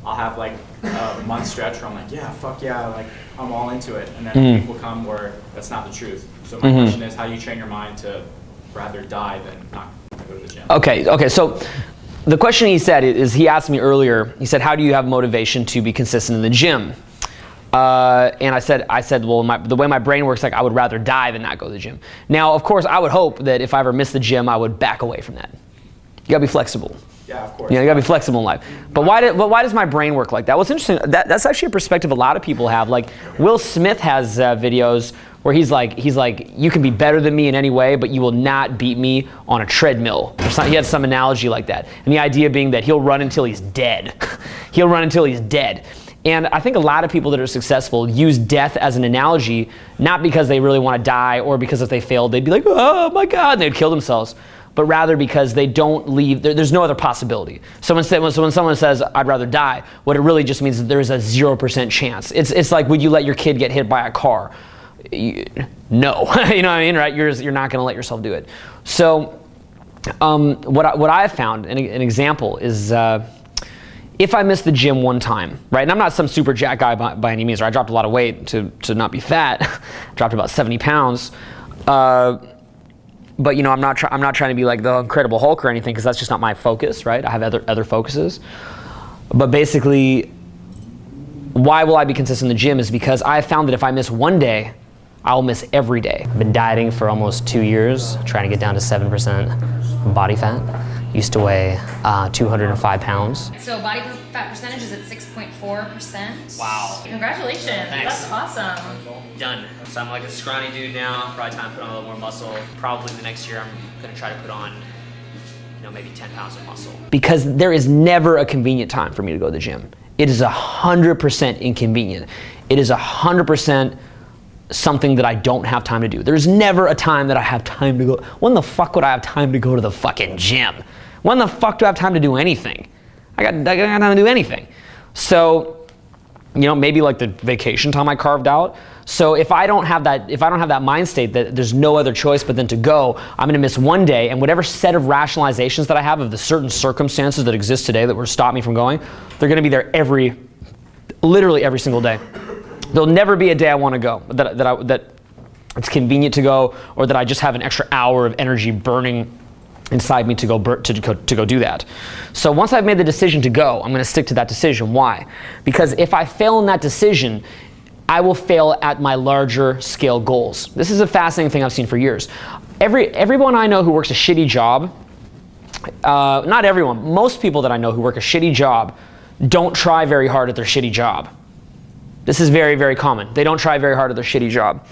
I'll have like a month stretch where I'm like, yeah, fuck yeah, like I'm all into it. And then a week will come where that's not the truth. So my question is, how do you train your mind to rather die than not go to the gym? Okay, so the question he said is, he asked me earlier, he said, how do you have motivation to be consistent in the gym? And I said, well, the way my brain works, like I would rather die than not go to the gym. Now, of course, I would hope that if I ever missed the gym, I would back away from that. You gotta be flexible. Yeah, of course. You gotta be flexible in life. But why does my brain work like that? What's interesting, that's actually a perspective a lot of people have. Like Will Smith has videos where he's like, you can be better than me in any way, but you will not beat me on a treadmill. He had some analogy like that. And the idea being that he'll run until he's dead. He'll run until he's dead. And I think a lot of people that are successful use death as an analogy, not because they really want to die or because if they failed, they'd be like, oh my God, and they'd kill themselves, but rather because they don't leave, there's no other possibility. So when someone says, I'd rather die, what it really just means is there's a 0% chance. It's like, would you let your kid get hit by a car? No, you know what I mean, right? You're not gonna let yourself do it. So what I have found, an example is, if I miss the gym one time, right, and I'm not some super jack guy by any means, right? I dropped a lot of weight to not be fat, dropped about 70 pounds, but I'm not trying to be like the Incredible Hulk or anything, because that's just not my focus, right? I have other focuses. But basically, why will I be consistent in the gym is because I found that if I miss one day, I'll miss every day. I've been dieting for almost 2 years, trying to get down to 7% body fat. Used to weigh 205 pounds. So body fat percentage is at 6.4%. Wow. Congratulations. Thanks. That's awesome. Done. So I'm like a scrawny dude now, probably time to put on a little more muscle. Probably the next year I'm gonna try to put on, maybe 10 pounds of muscle. Because there is never a convenient time for me to go to the gym. It is 100% inconvenient. It is 100% something that I don't have time to do. There's never a time that I have time to go. When the fuck would I have time to go to the fucking gym? When the fuck do I have time to do anything? I got time to do anything. So, maybe like the vacation time I carved out. So if I don't have that mind state that there's no other choice but then to go, I'm gonna miss one day, and whatever set of rationalizations that I have of the certain circumstances that exist today that would stop me from going, they're gonna be there literally every single day. There'll never be a day I want to go that it's convenient to go, or that I just have an extra hour of energy burning inside me to go do that. So once I've made the decision to go, I'm going to stick to that decision. Why? Because if I fail in that decision, I will fail at my larger scale goals. This is a fascinating thing I've seen for years. Everyone I know who works a shitty job, not everyone, most people that I know who work a shitty job don't try very hard at their shitty job. This is very, very common. They don't try very hard at their shitty job.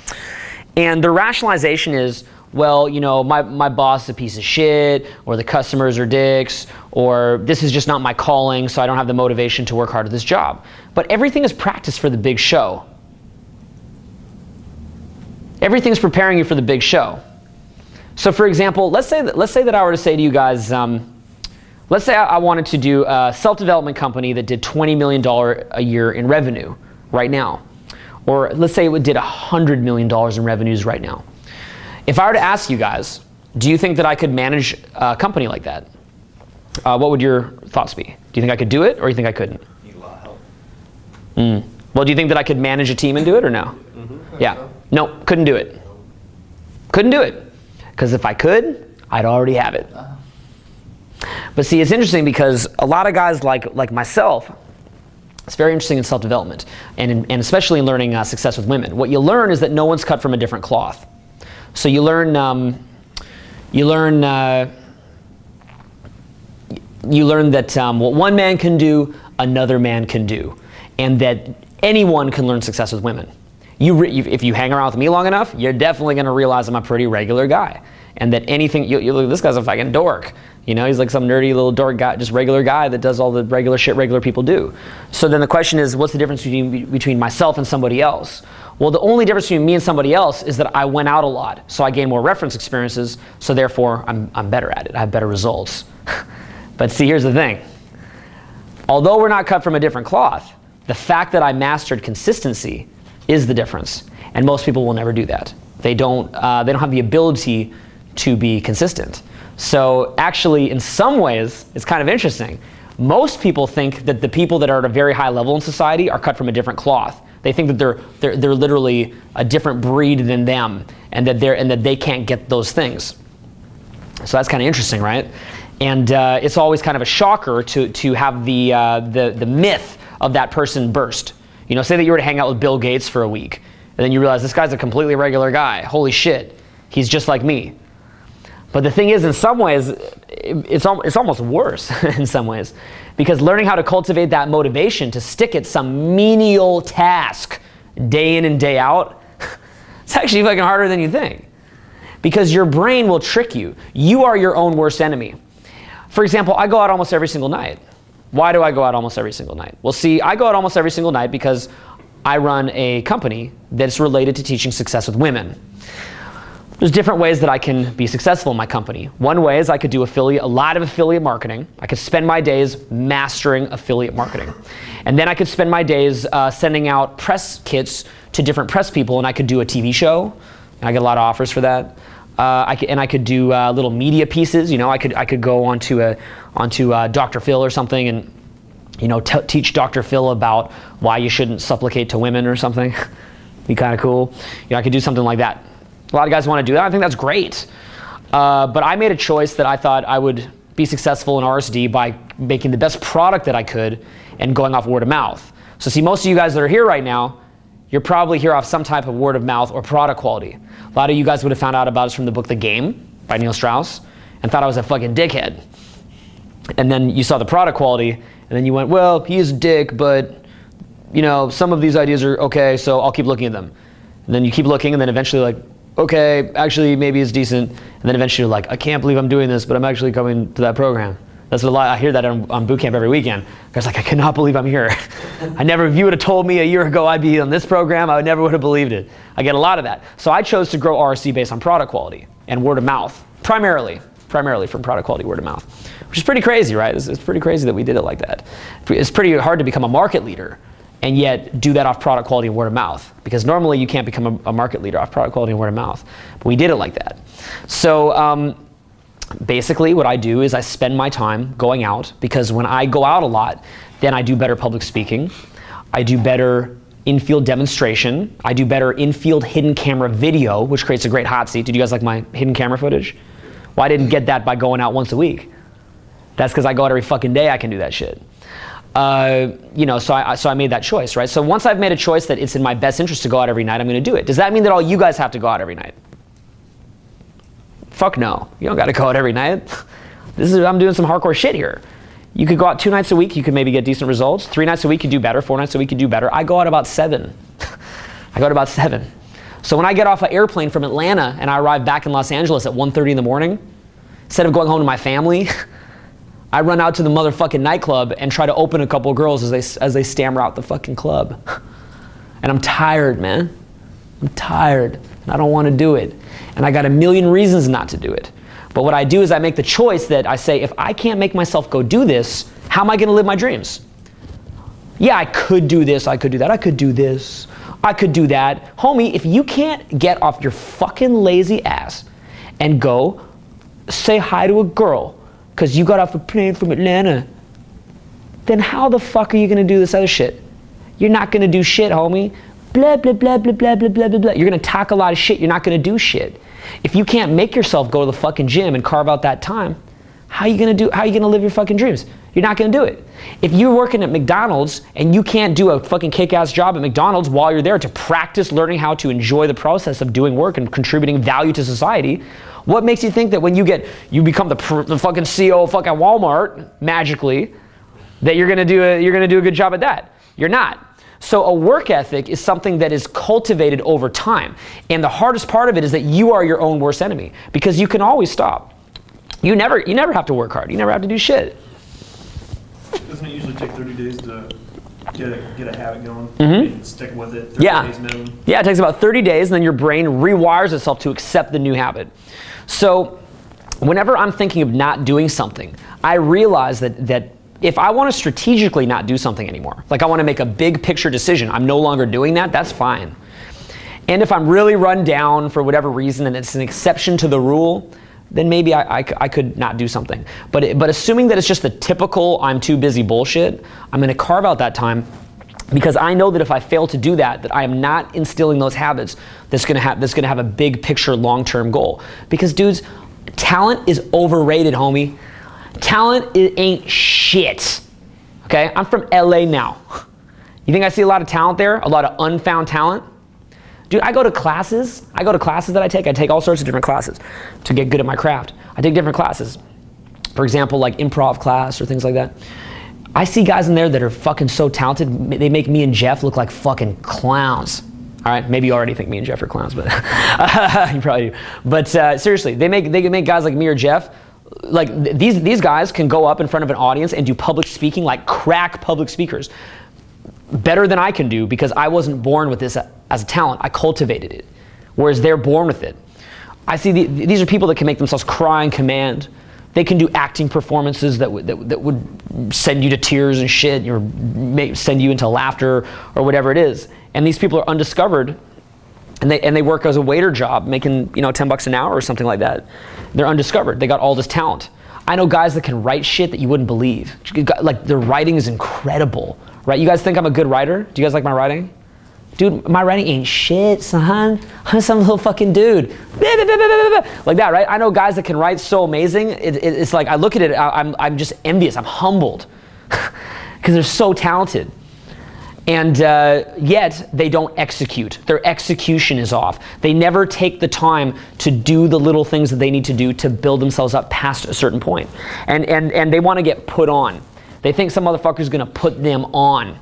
And the rationalization is, well, my boss is a piece of shit, or the customers are dicks, or this is just not my calling, so I don't have the motivation to work hard at this job. But everything is practice for the big show. Everything's preparing you for the big show. So for example, let's say that I were to say to you guys, let's say I wanted to do a self-development company that did $20 million a year in revenue right now. Or let's say it did $100 million in revenues right now. If I were to ask you guys, do you think that I could manage a company like that? What would your thoughts be? Do you think I could do it, or do you think I couldn't? Need a lot of help. Well, do you think that I could manage a team and do it, or no? Yeah. So. No, couldn't do it. Couldn't do it. Because if I could, I'd already have it. But see, it's interesting because a lot of guys like myself, it's very interesting in self-development, and especially in learning success with women. What you learn is that no one's cut from a different cloth. So you learn that what one man can do, another man can do, and that anyone can learn success with women. If you hang around with me long enough, you're definitely going to realize I'm a pretty regular guy, and that anything you look, this guy's a fucking dork. He's like some nerdy little dork guy, just regular guy that does all the regular shit regular people do. So then the question is, what's the difference between myself and somebody else? Well, the only difference between me and somebody else is that I went out a lot, so I gained more reference experiences, so therefore I'm better at it. I have better results. But see, here's the thing. Although we're not cut from a different cloth, the fact that I mastered consistency is the difference, and most people will never do that. They don't have the ability to be consistent. So actually, in some ways, it's kind of interesting. Most people think that the people that are at a very high level in society are cut from a different cloth. They think that they're literally a different breed than them, and that they can't get those things. So that's kind of interesting, right? And it's always kind of a shocker to have the myth of that person burst. You know, say that you were to hang out with Bill Gates for a week, and then you realize this guy's a completely regular guy. Holy shit, he's just like me. But the thing is, in some ways, it's almost worse in some ways, because learning how to cultivate that motivation to stick at some menial task day in and day out, it's actually fucking harder than you think, because your brain will trick you. You are your own worst enemy. For example, I go out almost every single night. Why do I go out almost every single night? Well, see, I go out almost every single night because I run a company that's related to teaching success with women. There's different ways that I can be successful in my company. One way is I could do a lot of affiliate marketing. I could spend my days mastering affiliate marketing. And then I could spend my days sending out press kits to different press people, and I could do a TV show. And I get a lot of offers for that. I could do little media pieces. You know, I could go onto Dr. Phil or something, and you know, teach Dr. Phil about why you shouldn't supplicate to women or something. Be kind of cool. You know, I could do something like that. A lot of guys want to do that. I think that's great. But I made a choice that I thought I would be successful in RSD by making the best product that I could and going off word of mouth. So see, most of you guys that are here right now, you're probably here off some type of word of mouth or product quality. A lot of you guys would have found out about us from the book The Game by Neil Strauss and thought I was a fucking dickhead. And then you saw the product quality, and then you went, well, he is a dick, but you know, some of these ideas are okay, so I'll keep looking at them. And then you keep looking, and then eventually like, okay, actually maybe it's decent. And then eventually you're like, I can't believe I'm doing this, but I'm actually coming to that program. That's what I hear that on boot camp every weekend. I was like, I cannot believe I'm here. If you would have told me a year ago I'd be on this program, I never would have believed it. I get a lot of that. So I chose to grow RSC based on product quality and word of mouth, primarily from product quality, word of mouth, which is pretty crazy, right? It's pretty crazy that we did it like that. It's pretty hard to become a market leader and yet do that off product quality and word of mouth, because normally you can't become a market leader off product quality and word of mouth, but we did it like that. So basically what I do is I spend my time going out, because when I go out a lot, then I do better public speaking, I do better in-field demonstration, I do better in-field hidden camera video, which creates a great hot seat. Did you guys like my hidden camera footage? Well, I didn't get that by going out once a week. That's because I go out every fucking day. I can do that shit. You know, so I made that choice, right? So once I've made a choice that it's in my best interest to go out every night, I'm going to do it. Does that mean that all you guys have to go out every night? Fuck no. You don't got to go out every night. I'm doing some hardcore shit here. You could go out 2 nights a week. You could maybe get decent results. 3 nights a week, you do better. 4 nights a week, you do better. I go out about 7. I go out about 7. So when I get off an airplane from Atlanta and I arrive back in Los Angeles at 1:30 in the morning, instead of going home to my family, I run out to the motherfucking nightclub and try to open a couple of girls as they stammer out the fucking club. And I'm tired, man. I'm tired, and I don't want to do it. And I got a million reasons not to do it. But what I do is I make the choice that I say, if I can't make myself go do this, how am I going to live my dreams? Yeah, I could do this, I could do that, I could do this, I could do that. Homie, if you can't get off your fucking lazy ass and go say hi to a girl because you got off a plane from Atlanta, then how the fuck are you going to do this other shit? You're not going to do shit, homie. Blah, blah, blah, blah, blah, blah, blah, blah, blah. You're going to talk a lot of shit. You're not going to do shit. If you can't make yourself go to the fucking gym and carve out that time, how are you going to live your fucking dreams? You're not going to do it. If you're working at McDonald's and you can't do a fucking kick-ass job at McDonald's while you're there to practice learning how to enjoy the process of doing work and contributing value to society, what makes you think that when you become the fucking CEO of fucking Walmart magically, that you're gonna do a good job at that? You're not. So a work ethic is something that is cultivated over time, and the hardest part of it is that you are your own worst enemy, because you can always stop. You never have to work hard. You never have to do shit. Doesn't it usually take 30 days to get a habit going? Mm-hmm. And stick with it. 30 days minimum. Yeah, it takes about 30 days, and then your brain rewires itself to accept the new habit. So whenever I'm thinking of not doing something, I realize that if I want to strategically not do something anymore, like I want to make a big picture decision, I'm no longer doing that, that's fine. And if I'm really run down for whatever reason and it's an exception to the rule, then maybe I could not do something. But assuming that it's just the typical I'm too busy bullshit, I'm gonna carve out that time, because I know that if I fail to do that, that I am not instilling those habits that's gonna have a big picture long-term goal. Because dudes, talent is overrated, homie. Talent ain't shit, okay? I'm from LA now. You think I see a lot of talent there? A lot of unfound talent? Dude, I go to classes that I take all sorts of different classes to get good at my craft. I take different classes. For example, like improv class or things like that. I see guys in there that are fucking so talented, they make me and Jeff look like fucking clowns. All right, maybe you already think me and Jeff are clowns, but you probably do. But seriously, they make guys like me or Jeff, like these guys can go up in front of an audience and do public speaking like crack public speakers. Better than I can do, because I wasn't born with this as a talent. I cultivated it, whereas they're born with it. I see these are people that can make themselves cry in command. They can do acting performances that would send you to tears and shit, or send you into laughter or whatever it is. And these people are undiscovered, and they work as a waiter job, making $10 an hour or something like that. They're undiscovered. They got all this talent. I know guys that can write shit that you wouldn't believe. Like, their writing is incredible. Right? You guys think I'm a good writer? Do you guys like my writing? Dude, my writing ain't shit, son. I'm some little fucking dude. Like that, right? I know guys that can write so amazing. It's like, I look at it, I'm just envious. I'm humbled because they're so talented. And yet they don't execute. Their execution is off. They never take the time to do the little things that they need to do to build themselves up past a certain point. And they want to get put on. They think some motherfucker's gonna put them on.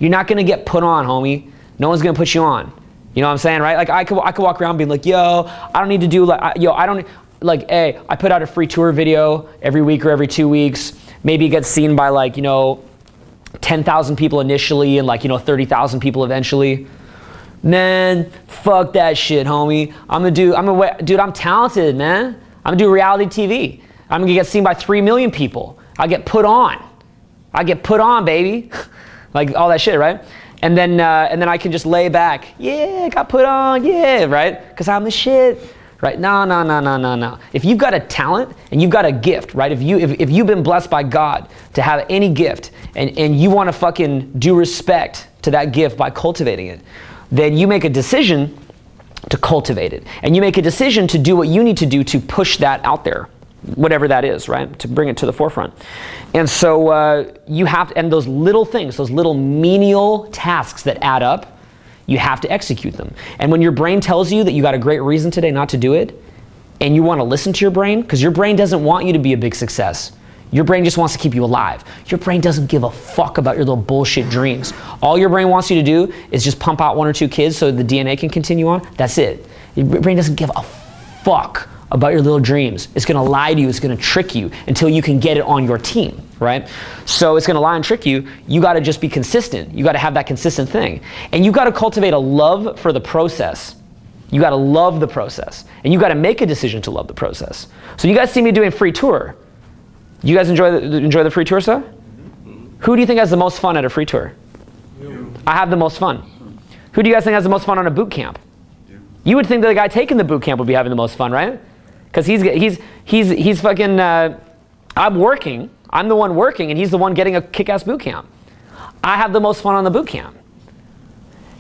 You're not gonna get put on, homie. No one's gonna put you on. You know what I'm saying, right? Like I could walk around being like, yo, I don't need to do hey, I put out a free tour video every week or every 2 weeks. Maybe it gets seen by 10,000 people initially and 30,000 people eventually. Man, fuck that shit, homie. Dude, I'm talented, man. I'm gonna do reality TV. I'm gonna get seen by 3 million people. I get put on. I get put on, baby. Like all that shit, right? And then I can just lay back. Yeah, got put on, yeah, right? Because I'm the shit, right? No. If you've got a talent and you've got a gift, right? If you've been blessed by God to have any gift and you want to fucking do respect to that gift by cultivating it, then you make a decision to cultivate it. And you make a decision to do what you need to do to push that out there. Whatever that is, right? To bring it to the forefront. And so you have to, and those little things, those little menial tasks that add up, you have to execute them. And when your brain tells you that you got a great reason today not to do it, and you want to listen to your brain, because your brain doesn't want you to be a big success. Your brain just wants to keep you alive. Your brain doesn't give a fuck about your little bullshit dreams. All your brain wants you to do is just pump out 1 or 2 kids so the DNA can continue on. That's it. Your brain doesn't give a fuck about your little dreams. It's gonna lie to you, it's gonna trick you until you can get it on your team, right? So it's gonna lie and trick you. You gotta just be consistent. You gotta have that consistent thing. And you gotta cultivate a love for the process. You gotta love the process. And you gotta make a decision to love the process. So you guys see me doing free tour. You guys enjoy the free tour stuff? Who do you think has the most fun at a free tour? You. I have the most fun. Who do you guys think has the most fun on a boot camp? You would think that the guy taking the boot camp would be having the most fun, right? Because he's fucking, I'm working, I'm the one working, and he's the one getting a kick-ass boot camp. I have the most fun on the boot camp.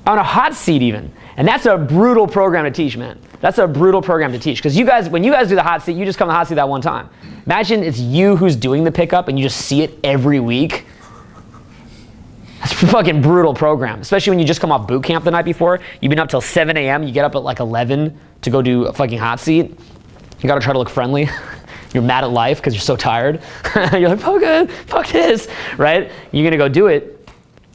On a hot seat even. And that's a brutal program to teach, man. That's a brutal program to teach. Because when you guys do the hot seat, you just come to the hot seat that one time. Imagine it's you who's doing the pickup and you just see it every week. That's a fucking brutal program. Especially when you just come off boot camp the night before. You've been up till 7 a.m. You get up at 11 to go do a fucking hot seat. You gotta try to look friendly. You're mad at life because you're so tired. You're like, fuck this, right? You're gonna go do it.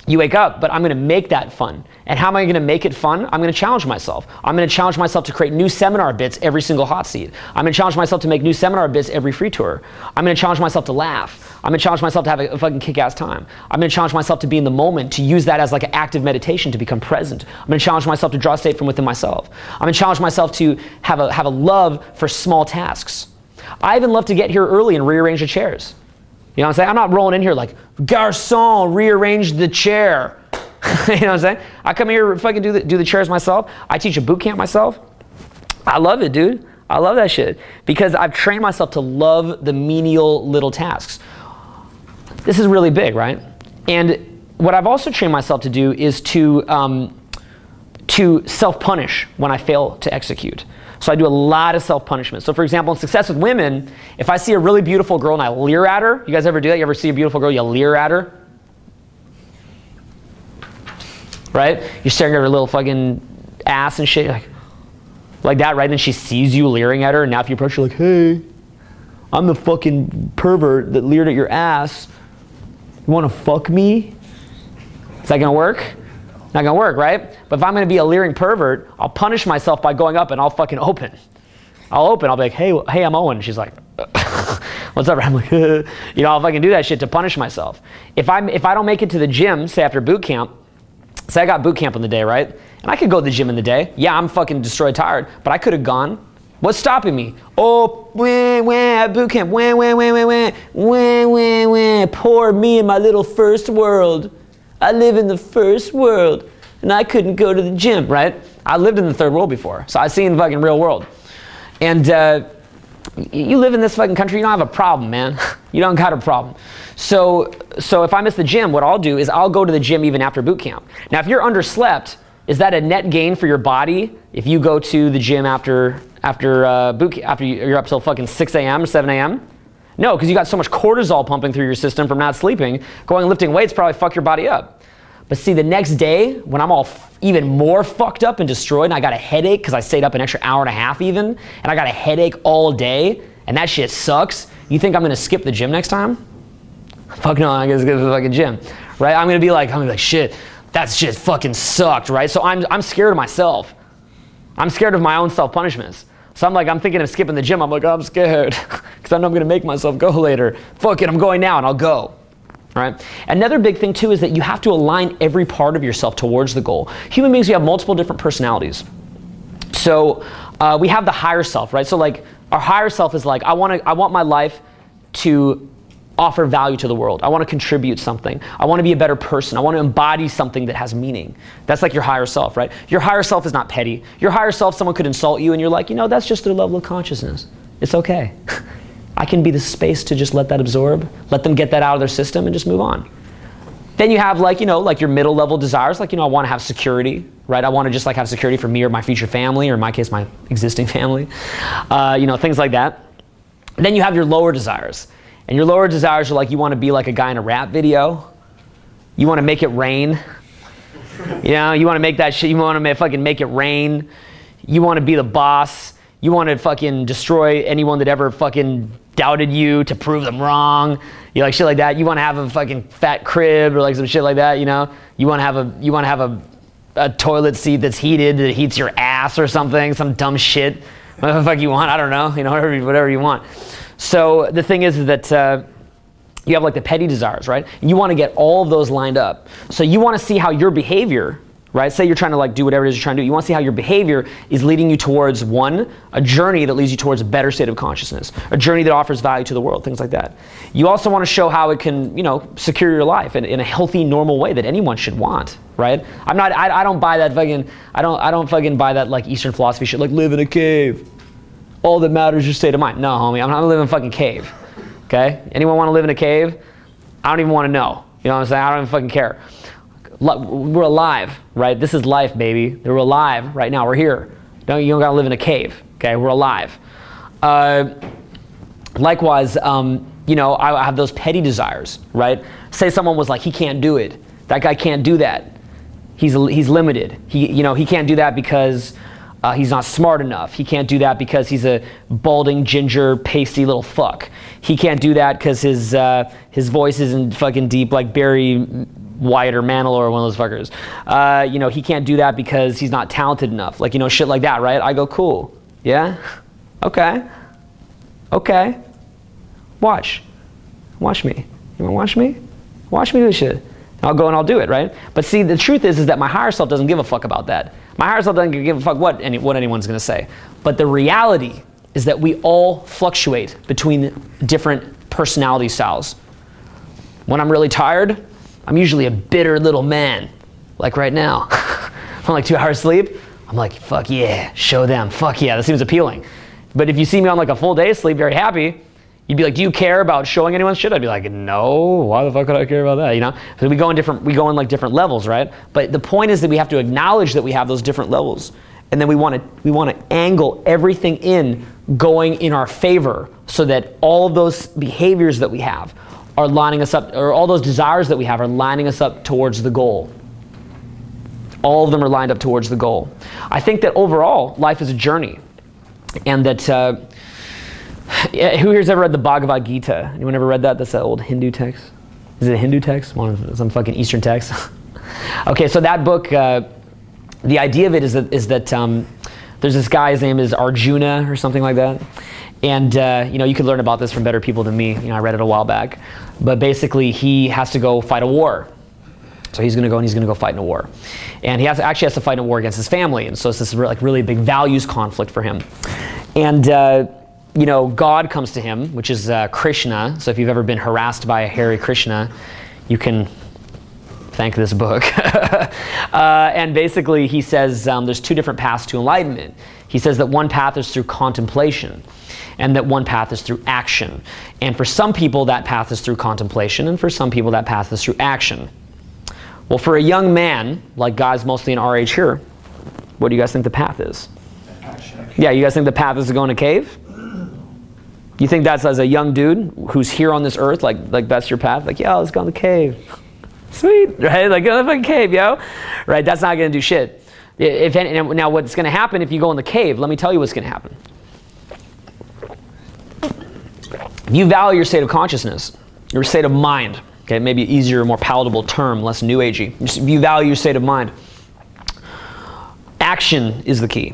You wake up, but I'm gonna make that fun. And how am I gonna make it fun? I'm gonna challenge myself. I'm gonna challenge myself to create new seminar bits every single hot seat. I'm gonna challenge myself to make new seminar bits every free tour. I'm gonna challenge myself to laugh. I'm gonna challenge myself to have a fucking kick-ass time. I'm gonna challenge myself to be in the moment, to use that as like an active meditation to become present. I'm gonna challenge myself to draw state from within myself. I'm gonna challenge myself to have a love for small tasks. I even love to get here early and rearrange the chairs. You know what I'm saying? I'm not rolling in here like, garçon, rearrange the chair. You know what I'm saying? I come here, fucking do the chairs myself. I teach a boot camp myself. I love it, dude. I love that shit because I've trained myself to love the menial little tasks. This is really big, right? And what I've also trained myself to do is to self-punish when I fail to execute. So I do a lot of self-punishment. So for example, in Success with Women, if I see a really beautiful girl and I leer at her, you guys ever do that? You ever see a beautiful girl, you leer at her? Right? You're staring at her little fucking ass and shit, like that, right? Then she sees you leering at her, and now if you approach her like, hey, I'm the fucking pervert that leered at your ass. You wanna fuck me? Is that gonna work? Not gonna work, right? But if I'm gonna be a leering pervert, I'll punish myself by going up and I'll fucking open. I'll be like, hey, I'm Owen. She's like, what's up? I'm like, I'll fucking do that shit to punish myself. If I don't make it to the gym, say after boot camp, say I got boot camp on the day, right? And I could go to the gym in the day. Yeah, I'm fucking destroyed, tired, but I could have gone. What's stopping me? Oh, at boot camp, poor me in my little first world. I live in the first world, and I couldn't go to the gym, right? I lived in the third world before, so I've seen the fucking real world. And you live in this fucking country, you don't have a problem, man. You don't got a problem. So if I miss the gym, what I'll do is I'll go to the gym even after boot camp. Now, if you're underslept, is that a net gain for your body if you go to the gym after you're up till fucking 6 a.m., 7 a.m.? No, because you got so much cortisol pumping through your system from not sleeping. Going and lifting weights probably fuck your body up. But see, the next day, when I'm all even more fucked up and destroyed, and I got a headache because I stayed up an extra hour and a half even, and I got a headache all day, and that shit sucks, you think I'm gonna skip the gym next time? Fuck no, I'm gonna skip the fucking gym, right? I'm gonna be like, shit, that shit fucking sucked, right? So I'm scared of myself. I'm scared of my own self-punishments. So I'm thinking of skipping the gym. I'm like, oh, I'm scared because I know I'm going to make myself go later. Fuck it, I'm going now and I'll go. Right? Another big thing too is that you have to align every part of yourself towards the goal. Human beings, we have multiple different personalities. So we have the higher self, right? So like our higher self is like, I want my life to offer value to the world. I want to contribute something. I want to be a better person. I want to embody something that has meaning. That's like your higher self, right? Your higher self is not petty. Your higher self, someone could insult you and you're like, that's just their level of consciousness. It's okay. I can be the space to just let that absorb, let them get that out of their system and just move on. Then you have like your middle level desires, like, I want to have security, right? I want to just like have security for me or my future family, or in my case, my existing family, things like that. And then you have your lower desires. And your lower desires are like, you want to be like a guy in a rap video. You want to make it rain. You want to make that shit. You want to fucking make it rain. You want to be the boss. You want to fucking destroy anyone that ever fucking doubted you to prove them wrong. You like shit like that. You want to have a fucking fat crib or like some shit like that. You want to have a toilet seat that's heated that heats your ass or something. Some dumb shit. Whatever the fuck you want. I don't know. Whatever you want. So the thing is that you have like the petty desires, right? And you want to get all of those lined up. So you want to see how your behavior, right? Say you're trying to like do whatever it is you're trying to do. You want to see how your behavior is leading you towards a journey that leads you towards a better state of consciousness, a journey that offers value to the world, things like that. You also want to show how it can, secure your life in a healthy, normal way that anyone should want, right? I don't buy that fucking, I don't fucking buy that like Eastern philosophy shit, like live in a cave. All that matters is your state of mind. No, homie, I'm not living in a fucking cave. Okay? Anyone want to live in a cave? I don't even want to know. You know what I'm saying? I don't even fucking care. We're alive, right? This is life, baby. We're alive right now. We're here. You don't gotta live in a cave. Okay? We're alive. Likewise, I have those petty desires, right? Say someone was like, he can't do it. That guy can't do that. He's limited. He can't do that because he's not smart enough. He can't do that because he's a balding, ginger, pasty little fuck. He can't do that because his voice isn't fucking deep like Barry White or Manilow or one of those fuckers. He can't do that because he's not talented enough. Like, shit like that, right? I go, cool. Yeah? Okay. Watch me. You wanna watch me? Watch me do this shit. I'll go and I'll do it, right? But see, the truth is that my higher self doesn't give a fuck about that. My higher self doesn't give a fuck what anyone's gonna say. But the reality is that we all fluctuate between different personality styles. When I'm really tired, I'm usually a bitter little man. Like right now. I'm like 2 hours sleep. I'm like, fuck yeah, show them. Fuck yeah, that seems appealing. But if you see me on like a full day sleep, very happy, you'd be like, do you care about showing anyone shit? I'd be like, no, why the fuck would I care about that, you know? So we go in like different levels, right? But the point is that we have to acknowledge that we have those different levels. And then we want to angle everything in going in our favor so that all of those behaviors that we have are lining us up, or all those desires that we have are lining us up towards the goal. All of them are lined up towards the goal. I think that overall, life is a journey. And that, who here's ever read the Bhagavad Gita? Anyone ever read that? That's that old Hindu text. Is it a Hindu text? Some fucking Eastern text? Okay, so that book, the idea of it is that there's this guy, his name is Arjuna or something like that. And you could learn about this from better people than me. I read it a while back. But basically, he has to go fight a war. So he's going to go fight in a war. And he actually has to fight in a war against his family. And so it's this really big values conflict for him. And God comes to him, which is Krishna. So if you've ever been harassed by a hairy Krishna, you can thank this book. And basically he says there's two different paths to enlightenment. He says that one path is through contemplation, and that one path is through action. And for some people that path is through contemplation, and for some people that path is through action. Well, for a young man, like guys mostly in our age here, what do you guys think the path is? Action. Yeah, you guys think the path is to go in a cave? You think that's, as a young dude who's here on this earth, like that's your path? Like, yeah, let's go in the cave. Sweet, right? Like, go in the fucking cave, yo. Right, that's not going to do shit. Now, what's going to happen if you go in the cave? Let me tell you what's going to happen. If you value your state of consciousness, your state of mind, okay, maybe an easier, more palatable term, less new agey. If you value your state of mind, action is the key.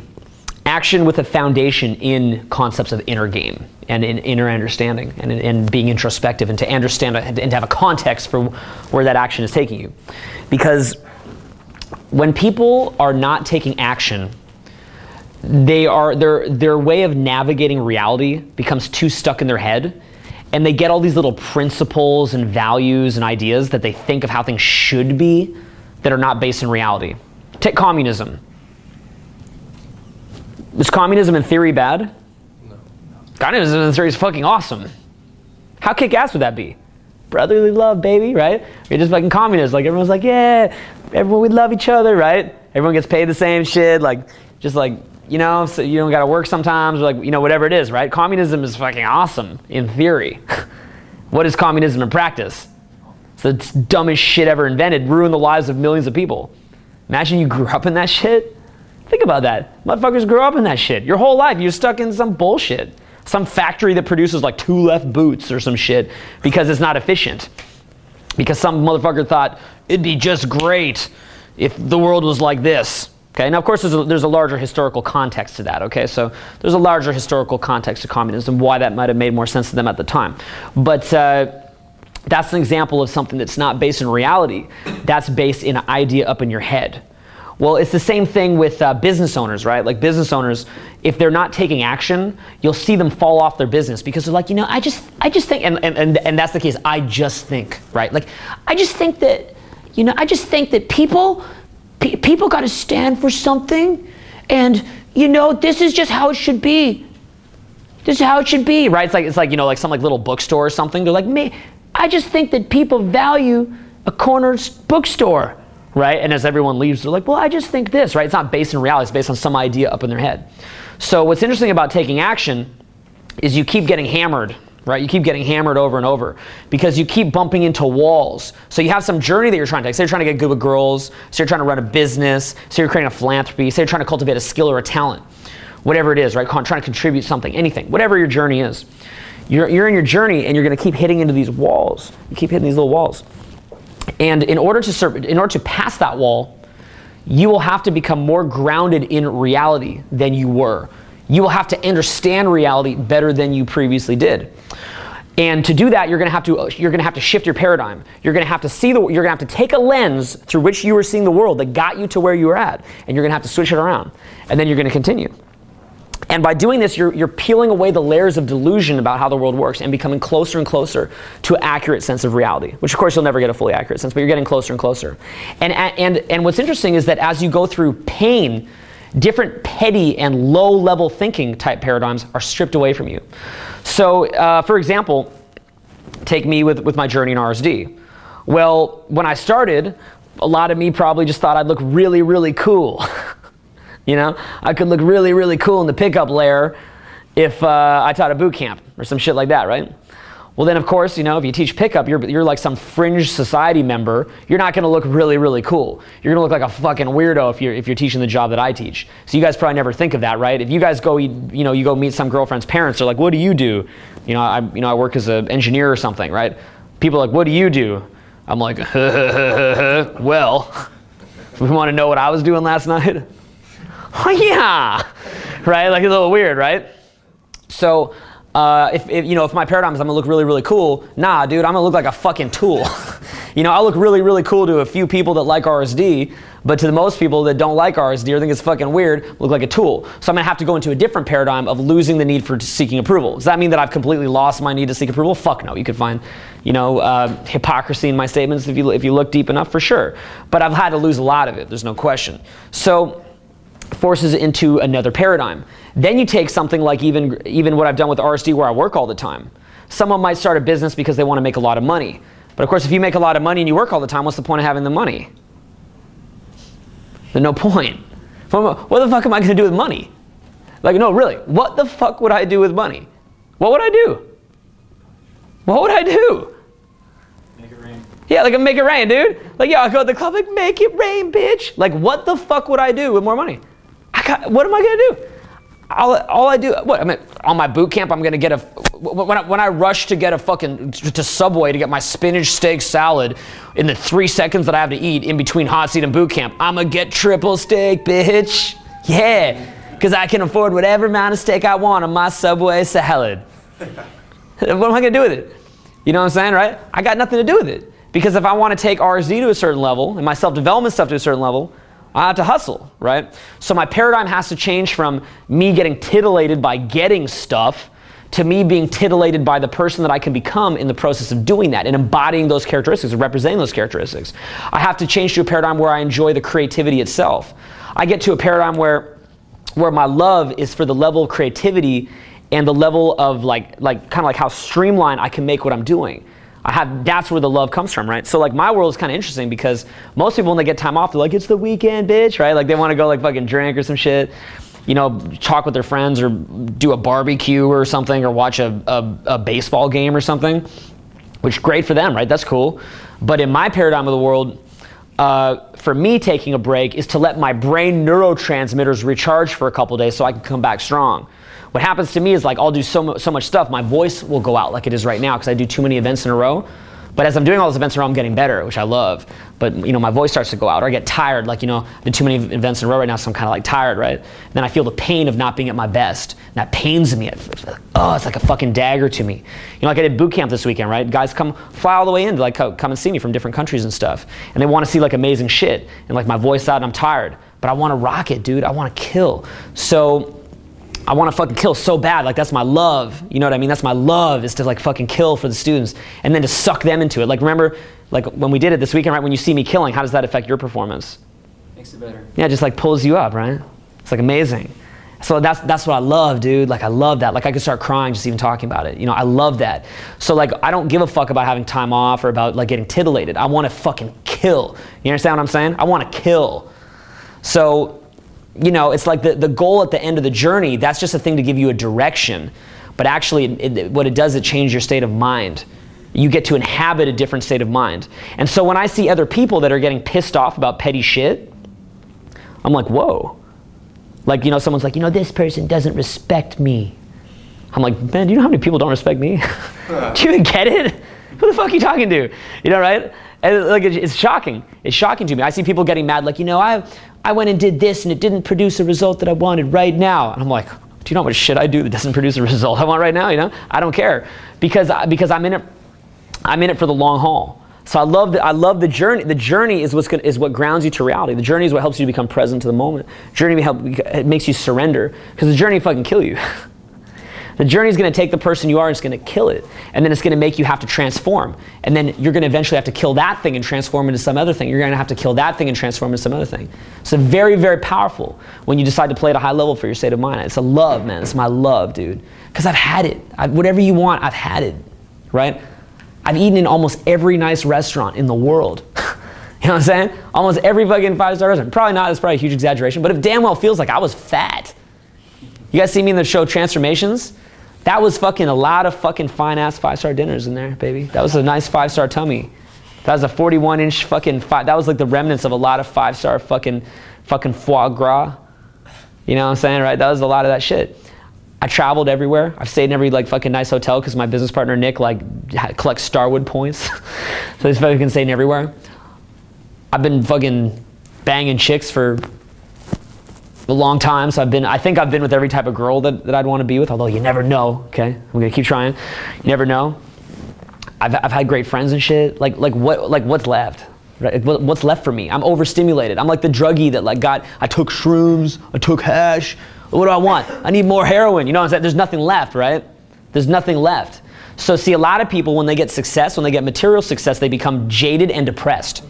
Action with a foundation in concepts of inner game and in inner understanding and in being introspective, and to understand and to have a context for where that action is taking you. Because when people are not taking action, their way of navigating reality becomes too stuck in their head, and they get all these little principles and values and ideas that they think of how things should be that are not based in reality. Take communism. Is communism in theory bad? No. Communism in theory is fucking awesome. How kick-ass would that be? Brotherly love, baby, right? You're just fucking communists. Like, everyone's like, yeah, everyone, we love each other, right? Everyone gets paid the same shit, so you don't gotta work sometimes, or whatever it is, right? Communism is fucking awesome in theory. What is communism in practice? It's the dumbest shit ever invented, ruined the lives of millions of people. Imagine you grew up in that shit. Think about that. Motherfuckers grew up in that shit. Your whole life, you're stuck in some bullshit. Some factory that produces like 2 left boots or some shit because it's not efficient. Because some motherfucker thought it'd be just great if the world was like this. Okay, now of course there's a larger historical context to that, okay? So there's a larger historical context to communism, why that might have made more sense to them at the time. But that's an example of something that's not based in reality. That's based in an idea up in your head. Well, it's the same thing with business owners, right? Like business owners, if they're not taking action, you'll see them fall off their business because they're like, I just think, and that's the case, I just think, right? Like, I just think that people got to stand for something, and this is just how it should be. This is how it should be, right? It's like some little bookstore or something. They're like, I just think that people value a corner bookstore, right? And as everyone leaves, they're like, well, I just think this, right? It's not based in reality. It's based on some idea up in their head. So what's interesting about taking action is you keep getting hammered, right? You keep getting hammered over and over because you keep bumping into walls. So you have some journey that you're trying to take. Say you're trying to get good with girls. So you're trying to run a business. So you're creating a philanthropy. Say you're trying to cultivate a skill or a talent. Whatever it is, right? Trying to contribute something, anything, whatever your journey is. You're in your journey and you're going to keep hitting into these walls. You keep hitting these little walls. And in order to pass that wall, you will have to become more grounded in reality than you were. You will have to understand reality better than you previously did. And to do that, you're going to have to shift your paradigm. You're going to have to you're going to have to take a lens through which you were seeing the world that got you to where you were at, and you're going to have to switch it around. And then you're going to continue. And by doing this, you're peeling away the layers of delusion about how the world works and becoming closer and closer to an accurate sense of reality, which of course you'll never get a fully accurate sense, but you're getting closer and closer. And what's interesting is that as you go through pain Different petty and low-level thinking type paradigms are stripped away from you. So, for example, take me with my journey in RSD. Well, when I started, a lot of me probably just thought I'd look really, really cool. You know, I could look really, really cool in the pickup layer if I taught a boot camp or some shit like that, right? Well, then of course, you know, if you teach pickup, you're like some fringe society member. You're not going to look really, really cool. You're going to look like a fucking weirdo if you're teaching the job that I teach. So you guys probably never think of that, right? If you guys go, you go meet some girlfriend's parents, they're like, "What do you do?" I work as an engineer or something, right? People are like, "What do you do?" I'm like, well, we want to know what I was doing last night? Oh yeah, right? Like, it's a little weird, right? So if my paradigm is I'm gonna look really, really cool, nah, dude, I'm gonna look like a fucking tool. I'll look really, really cool to a few people that like RSD, but to the most people that don't like RSD or think it's fucking weird, look like a tool. So I'm gonna have to go into a different paradigm of losing the need for seeking approval. Does that mean that I've completely lost my need to seek approval? Fuck no. You could find, hypocrisy in my statements if you look deep enough, for sure. But I've had to lose a lot of it. There's no question. So forces it into another paradigm. Then you take something like even what I've done with RSD, where I work all the time. Someone might start a business because they want to make a lot of money. But of course, if you make a lot of money and you work all the time, what's the point of having the money? There's no point. What the fuck am I going to do with money? Like, no, really, what the fuck would I do with money? What would I do? What would I do? Make it rain. Yeah, like make it rain, dude. Like, yeah, I go to the club, like, make it rain, bitch. Like, what the fuck would I do with more money? What am I gonna do? All I do, on my boot camp, I'm gonna get when I rush to get to Subway to get my spinach steak salad in the 3 seconds that I have to eat in between hot seat and boot camp, I'm gonna get triple steak, bitch. Yeah, because I can afford whatever amount of steak I want on my Subway salad. What am I gonna do with it? You know what I'm saying, right? I got nothing to do with it. Because if I want to take RSD to a certain level and my self-development stuff to a certain level, I have to hustle, right? So my paradigm has to change from me getting titillated by getting stuff to me being titillated by the person that I can become in the process of doing that and embodying those characteristics and representing those characteristics. I have to change to a paradigm where I enjoy the creativity itself. I get to a paradigm where my love is for the level of creativity and the level of kind of like how streamlined I can make what I'm doing. That's where the love comes from, right? So like my world is kind of interesting because most people when they get time off, they're like, it's the weekend, bitch, right? Like they want to go like fucking drink or some shit, talk with their friends or do a barbecue or something or watch a baseball game or something, which great for them, right? That's cool. But in my paradigm of the world, for me taking a break is to let my brain neurotransmitters recharge for a couple days so I can come back strong. What happens to me is like I'll do so much stuff, my voice will go out like it is right now because I do too many events in a row. But as I'm doing all those events in a row, I'm getting better, which I love. But my voice starts to go out, or I get tired, like I did too many events in a row right now, so I'm kind of like tired, right? And then I feel the pain of not being at my best, and that pains me. It's like a fucking dagger to me. Like I did boot camp this weekend, right? Guys fly all the way in to like come and see me from different countries and stuff, and they want to see like amazing shit, and like my voice out, and I'm tired, but I want to rock it, dude. I want to kill. So I want to fucking kill so bad, like that's my love, you know what I mean? That's my love, is to like fucking kill for the students and then to suck them into it. Like remember, like when we did it this weekend, right? When you see me killing, how does that affect your performance? Makes it better. Yeah, it just like pulls you up, right? It's like amazing. So that's what I love, dude. Like I love that. Like I could start crying just even talking about it. I love that. So like I don't give a fuck about having time off or about like getting titillated. I want to fucking kill. You understand what I'm saying? I want to kill. So it's like the goal at the end of the journey, that's just a thing to give you a direction. But actually, what it does, it changes your state of mind. You get to inhabit a different state of mind. And so when I see other people that are getting pissed off about petty shit, I'm like, whoa. Like, someone's like, this person doesn't respect me. I'm like, man, do you know how many people don't respect me? Do you even get it? Who the fuck are you talking to? Right? And like it's shocking. It's shocking to me. I see people getting mad, like, I went and did this and it didn't produce a result that I wanted right now. And I'm like, do you know how much shit I do that doesn't produce a result I want right now? I don't care because I'm in it for the long haul. So I love the journey. The journey is what grounds you to reality. The journey is what helps you to become present to the moment. It makes you surrender because the journey fucking kill you. The journey is going to take the person you are and it's going to kill it. And then it's going to make you have to transform. And then you're going to eventually have to kill that thing and transform into some other thing. You're going to have to kill that thing and transform into some other thing. So very, very powerful when you decide to play at a high level for your state of mind. It's a love, man. It's my love, dude. Because I've had it. Whatever you want, I've had it, right? I've eaten in almost every nice restaurant in the world. You know what I'm saying? Almost every fucking 5-star restaurant. Probably not, that's probably a huge exaggeration, but it damn well feels like I was fat. You guys see me in the show Transformations? That was fucking a lot of fucking fine-ass 5-star dinners in there, baby. That was a nice 5-star tummy. That was a 41-inch fucking, that was like the remnants of a lot of 5-star fucking foie gras. You know what I'm saying, right? That was a lot of that shit. I traveled everywhere. I've stayed in every like fucking nice hotel because my business partner Nick like collects Starwood points. So he's fucking staying everywhere. I've been fucking banging chicks for a long time, so I think I've been with every type of girl that I'd want to be with, although you never know, okay? I'm gonna keep trying. You never know. I've had great friends and shit. Like what's left? Right? What's left for me? I'm overstimulated. I'm like the druggie that like I took shrooms, I took hash. What do I want? I need more heroin. You know what I'm saying? There's nothing left, right? There's nothing left. So see, a lot of people, when they get success, when they get material success, they become jaded and depressed.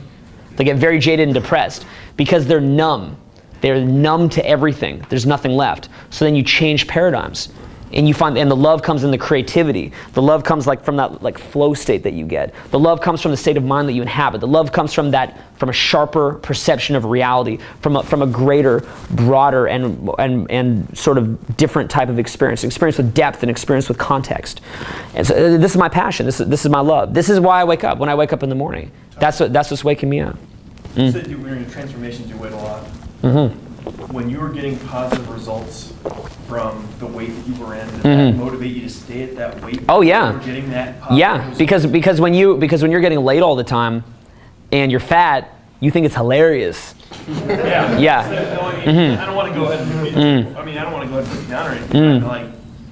They get very jaded and depressed because they're numb. They're numb to everything. There's nothing left. So then you change paradigms. And you find, and the love comes in the creativity. The love comes like from that like flow state that you get. The love comes from the state of mind that you inhabit. The love comes from a sharper perception of reality, from a greater, broader, and sort of different type of experience with depth and experience with context. And so this is my passion. This is my love. This is why I wake up. When I wake up in the morning, that's what's waking me up. You said when you're in transformations, you wait a lot. Mm-hmm. When you were getting positive results from the weight that you were in, did that motivate you to stay at that weight? Oh yeah. You were getting that positive results? because when you're getting laid all the time, and you're fat, you think it's hilarious. Yeah. Yeah. So, I don't want to go ahead and I don't want to go ahead and put you down or anything. But like,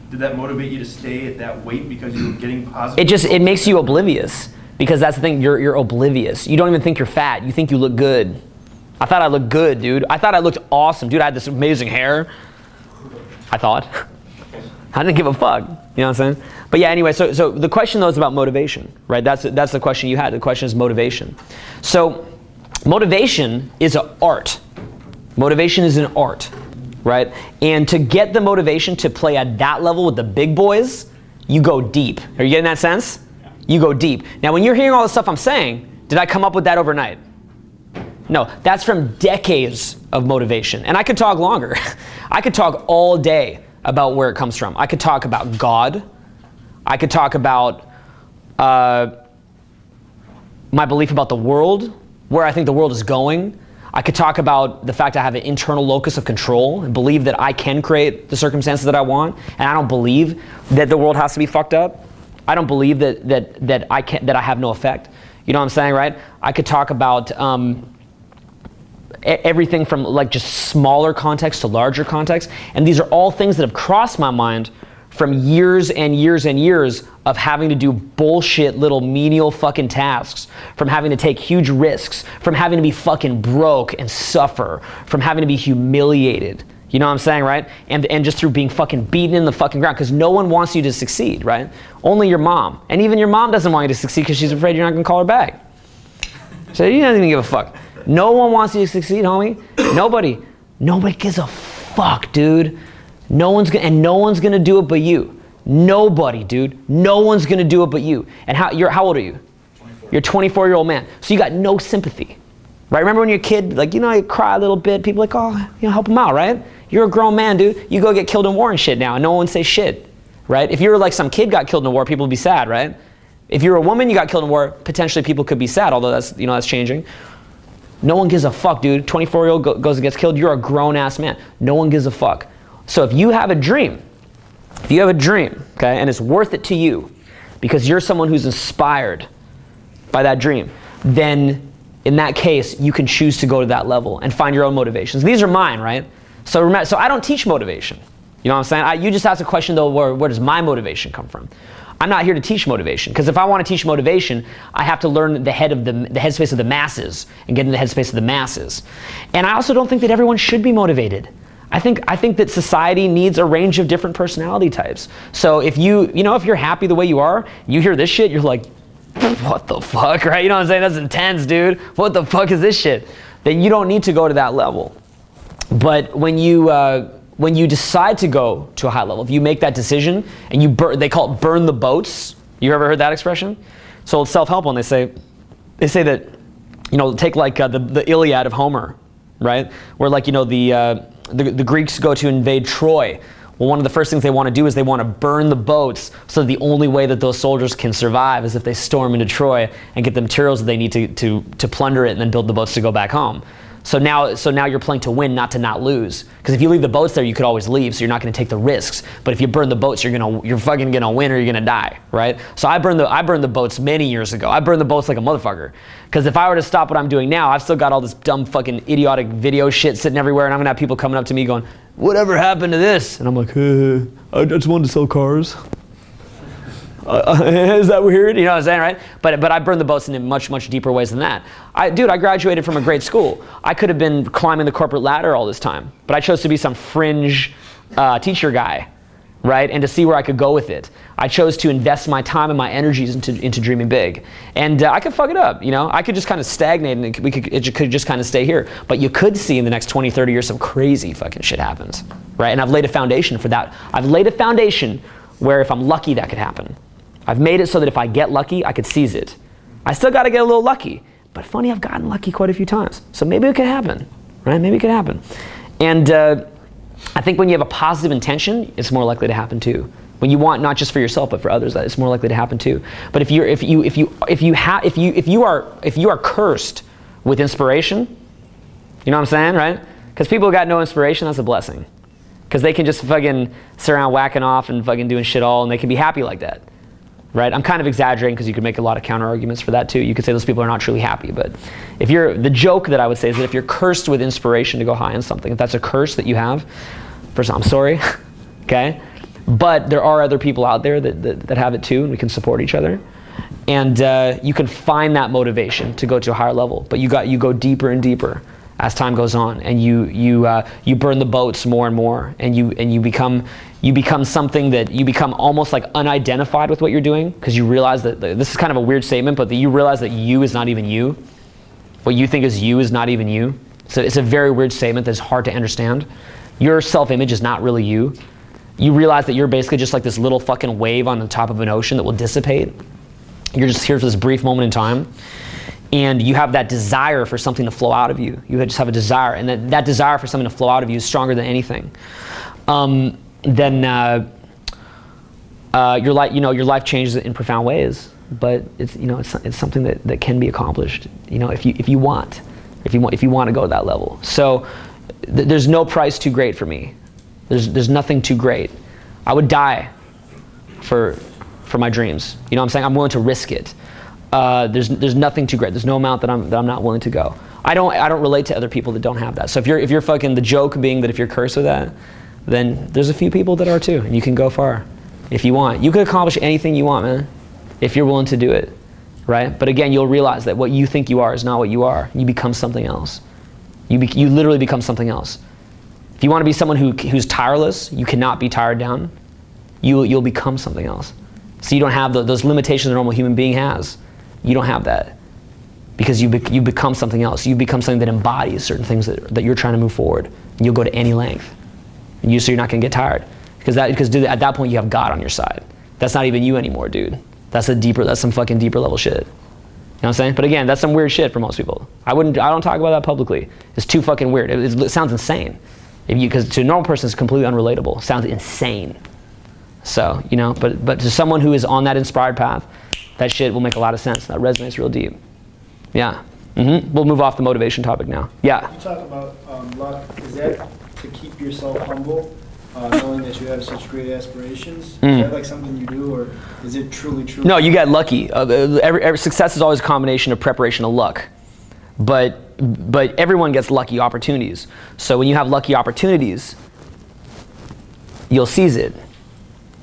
did that motivate you to stay at that weight because you were getting positive? It makes you oblivious, because that's the thing. You're oblivious. You don't even think you're fat. You think you look good. I thought I looked good, dude. I thought I looked awesome, dude. I had this amazing hair. I thought. I didn't give a fuck. You know what I'm saying? But yeah, anyway, so the question though is about motivation, right? That's the question you had. The question is motivation. So motivation is an art. Motivation is an art, right? And to get the motivation to play at that level with the big boys, you go deep. Are you getting that sense? You go deep. Now when you're hearing all the stuff I'm saying, did I come up with that overnight? No, that's from decades of motivation. And I could talk longer. I could talk all day about where it comes from. I could talk about God. I could talk about my belief about the world, where I think the world is going. I could talk about the fact I have an internal locus of control and believe that I can create the circumstances that I want. And I don't believe that the world has to be fucked up. I don't believe that I have no effect. You know what I'm saying, right? I could talk about everything from like just smaller context to larger context. And these are all things that have crossed my mind from years and years and years of having to do bullshit little menial fucking tasks, from having to take huge risks, from having to be fucking broke and suffer, from having to be humiliated. You know what I'm saying, right? And just through being fucking beaten in the fucking ground, because no one wants you to succeed, right? Only your mom. And even your mom doesn't want you to succeed because she's afraid you're not gonna call her back. So you don't even give a fuck. No one wants you to succeed, homie. Nobody gives a fuck, dude. No one's gonna do it but you. Nobody, dude. No one's gonna do it but you. And how old are you? 24. You're a 24-year-old man. So you got no sympathy, right? Remember when you're a kid, like, you cry a little bit. People are like, oh, help him out, right? You're a grown man, dude. You go get killed in war and shit now, and no one say shit, right? If you were like some kid got killed in war, people would be sad, right? If you're a woman, you got killed in war, potentially people could be sad, although that's changing. No one gives a fuck, dude. 24-year-old goes and gets killed. You're a grown-ass man. No one gives a fuck. So if you have a dream, okay, and it's worth it to you because you're someone who's inspired by that dream, then in that case, you can choose to go to that level and find your own motivations. These are mine, right? So remember, so I don't teach motivation. You know what I'm saying? You just asked a question though, where does my motivation come from? I'm not here to teach motivation, because if I want to teach motivation, I have to learn the headspace of the masses and get in the headspace of the masses. And I also don't think that everyone should be motivated. I think that society needs a range of different personality types. So if if you're happy the way you are, you hear this shit, you're like, what the fuck, right? You know what I'm saying? That's intense, dude. What the fuck is this shit? Then you don't need to go to that level. But when you decide to go to a high level, if you make that decision and they call it burn the boats. You ever heard that expression? So it's self-help when they say that, take like the Iliad of Homer, right? Where like, the Greeks go to invade Troy. Well, one of the first things they want to do is they want to burn the boats, so the only way that those soldiers can survive is if they storm into Troy and get the materials that they need to plunder it and then build the boats to go back home. So now you're playing to win, not to not lose. Because if you leave the boats there, you could always leave, so you're not going to take the risks. But if you burn the boats, you're fucking gonna win or you're gonna die, right? So I burned the boats many years ago. I burned the boats like a motherfucker. Because if I were to stop what I'm doing now, I've still got all this dumb fucking idiotic video shit sitting everywhere, and I'm gonna have people coming up to me going, "Whatever happened to this?" And I'm like, I just wanted to sell cars. Is that weird? You know what I'm saying, right? But I burned the boats in much, much deeper ways than that. I graduated from a great school. I could have been climbing the corporate ladder all this time, but I chose to be some fringe teacher guy, right? And to see where I could go with it. I chose to invest my time and my energies into dreaming big. And I could fuck it up, I could just kind of stagnate and it could just kind of stay here. But you could see in the next 20, 30 years some crazy fucking shit happens, right? And I've laid a foundation for that. I've laid a foundation where if I'm lucky, that could happen. I've made it so that if I get lucky, I could seize it. I still got to get a little lucky. But funny, I've gotten lucky quite a few times. So maybe it could happen, right? Maybe it could happen. And I think when you have a positive intention, it's more likely to happen too. When you want not just for yourself but for others, it's more likely to happen too. But if you are cursed with inspiration, you know what I'm saying, right? Because people who got no inspiration, that's a blessing. Because they can just fucking sit around whacking off and fucking doing shit all, and they can be happy like that. Right? I'm kind of exaggerating because you could make a lot of counter arguments for that too. You could say those people are not truly happy, but the joke that I would say is that if you're cursed with inspiration to go high in something, if that's a curse that you have, first of all, I'm sorry, okay? But there are other people out there that have it too, and we can support each other. And you can find that motivation to go to a higher level, but you go deeper and deeper as time goes on, and you burn the boats more and more, and you become something that you become almost like unidentified with what you're doing, because you realize that this is kind of a weird statement, but that you realize that you is not even you. What you think is you is not even you. So it's a very weird statement that's hard to understand. Your self-image is not really you. You realize that you're basically just like this little fucking wave on the top of an ocean that will dissipate. You're just here for this brief moment in time. And you have that desire for something to flow out of you. You just have a desire, and that desire for something to flow out of you is stronger than anything. Then your life changes in profound ways. But it's something that can be accomplished. If you want to go to that level. So there's no price too great for me. There's nothing too great. I would die for my dreams. You know what I'm saying? I'm willing to risk it. There's nothing too great. There's no amount that I'm not willing to go. I don't relate to other people that don't have that. So if you're fucking, the joke being that if you're cursed with that, then there's a few people that are too, and you can go far if you want. You can accomplish anything you want, man, if you're willing to do it, right? But again, you'll realize that what you think you are is not what you are. You become something else. You literally become something else. If you want to be someone who's tireless, you cannot be tired down. You'll become something else. So you don't have those limitations a normal human being has. You don't have that, because you become something else. You become something that embodies certain things that you're trying to move forward. And you'll go to any length. And so you're not going to get tired, because dude, at that point you have God on your side. That's not even you anymore, dude. That's some fucking deeper level shit. You know what I'm saying? But again, that's some weird shit for most people. I don't talk about that publicly. It's too fucking weird. It sounds insane. Because to a normal person it's completely unrelatable. It sounds insane. So, but to someone who is on that inspired path, that shit will make a lot of sense. That resonates real deep. Yeah. We'll move off the motivation topic now. Yeah. You talk about luck. Is that to keep yourself humble, knowing that you have such great aspirations? Is that like something you do, or is it truly? No, you get lucky. Every success is always a combination of preparation and luck. But everyone gets lucky opportunities. So when you have lucky opportunities, you'll seize it.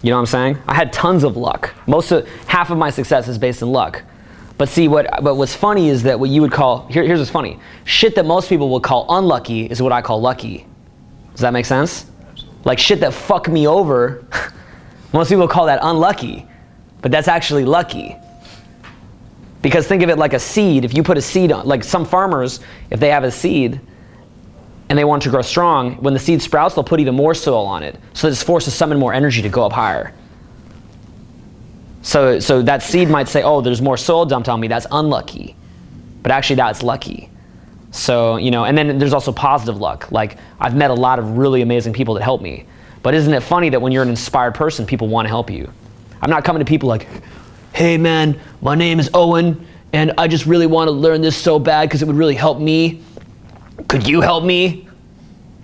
You know what I'm saying? I had tons of luck. Half of my success is based in luck. But see, what's funny is that what you would call, here's what's funny. Shit that most people would call unlucky is what I call lucky. Does that make sense? Like shit that fuck me over, most people call that unlucky, but that's actually lucky. Because think of it like a seed. If you put a seed on, like some farmers, if they have a seed and they want it to grow strong, when the seed sprouts, they'll put even more soil on it. So this forces summon more energy to go up higher. So that seed might say, oh, there's more soil dumped on me, that's unlucky. But actually that's lucky. So, you know, and then there's also positive luck. Like, I've met a lot of really amazing people that help me. But isn't it funny that when you're an inspired person, people want to help you? I'm not coming to people like, hey man, my name is Owen, and I just really want to learn this so bad because it would really help me. Could you help me?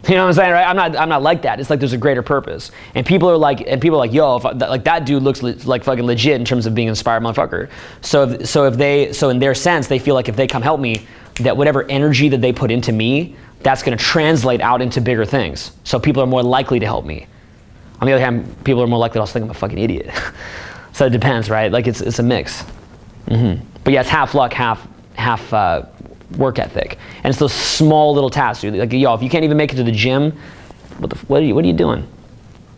You know what I'm saying, right? I'm not like that. It's like there's a greater purpose. And people are like, yo, if like that dude looks like fucking legit in terms of being an inspired motherfucker. So in their sense, they feel like if they come help me, that whatever energy that they put into me, that's going to translate out into bigger things. So people are more likely to help me. On the other hand, people are more likely to also think I'm a fucking idiot. So it depends, right? Like it's a mix. But yeah, it's half luck, half work ethic. And it's those small little tasks, dude. Like, yo, if you can't even make it to the gym, what are you doing?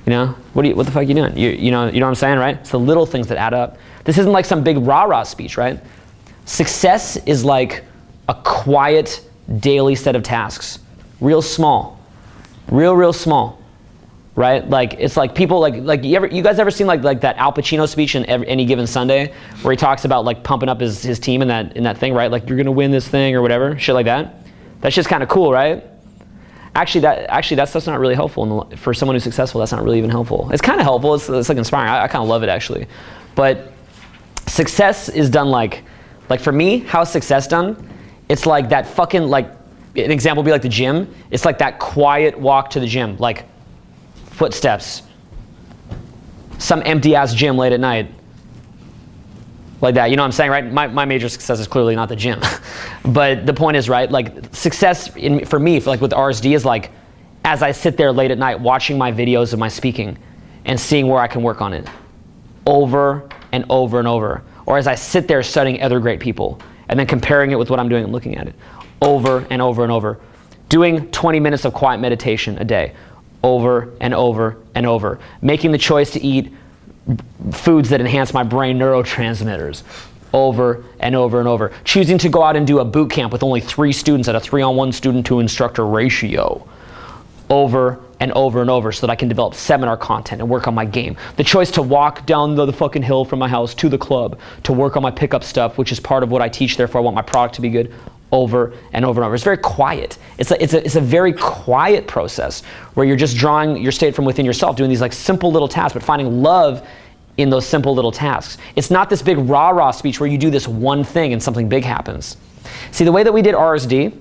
You know, what the fuck are you doing? You know what I'm saying, right? It's the little things that add up. This isn't like some big rah-rah speech, right? Success is like a quiet daily set of tasks, real small, real small, right? Like it's like people like you guys ever seen like that Al Pacino speech in Any Given Sunday where he talks about like pumping up his team in that thing, right? Like you're gonna win this thing or whatever, shit like that. That's just kind of cool, right? Actually that stuff's not really helpful for someone who's successful. That's not really even helpful. It's kind of helpful. It's like inspiring. I kind of love it actually, but success is done like for me. How is success done? It's like that fucking, like, an example would be like the gym. It's like that quiet walk to the gym, like footsteps. Some empty ass gym late at night. Like that, you know what I'm saying, right? My major success is clearly not the gym. But the point is, right, like success for me, like with RSD is like, as I sit there late at night watching my videos of my speaking and seeing where I can work on it over and over and over. Or as I sit there studying other great people and then comparing it with what I'm doing and looking at it over and over and over. Doing 20 minutes of quiet meditation a day, over and over and over. Making the choice to eat foods that enhance my brain neurotransmitters, over and over and over. Choosing to go out and do a boot camp with only 3 students at a 3-on-1 student to instructor ratio, over and over and over, so that I can develop seminar content and work on my game. The choice to walk down the fucking hill from my house to the club to work on my pickup stuff, which is part of what I teach, therefore I want my product to be good, over and over and over. It's very quiet. It's a very quiet process where you're just drawing your state from within yourself, doing these like simple little tasks, but finding love in those simple little tasks. It's not this big rah-rah speech where you do this one thing and something big happens. See, the way that we did RSD,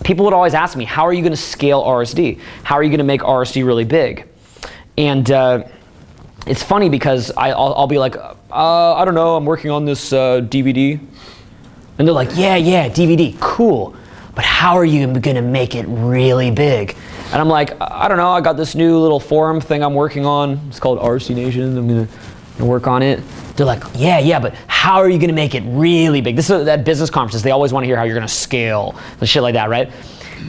people would always ask me, how are you going to scale RSD? How are you going to make RSD really big? And it's funny because I'll be like, I don't know, I'm working on this DVD. And they're like, yeah, DVD, cool. But how are you going to make it really big? And I'm like, I don't know, I got this new little forum thing I'm working on. It's called RC Nation. I'm going to work on it. They're like, yeah, but how are you going to make it really big? This is at business conferences. They always want to hear how you're going to scale and shit like that, right?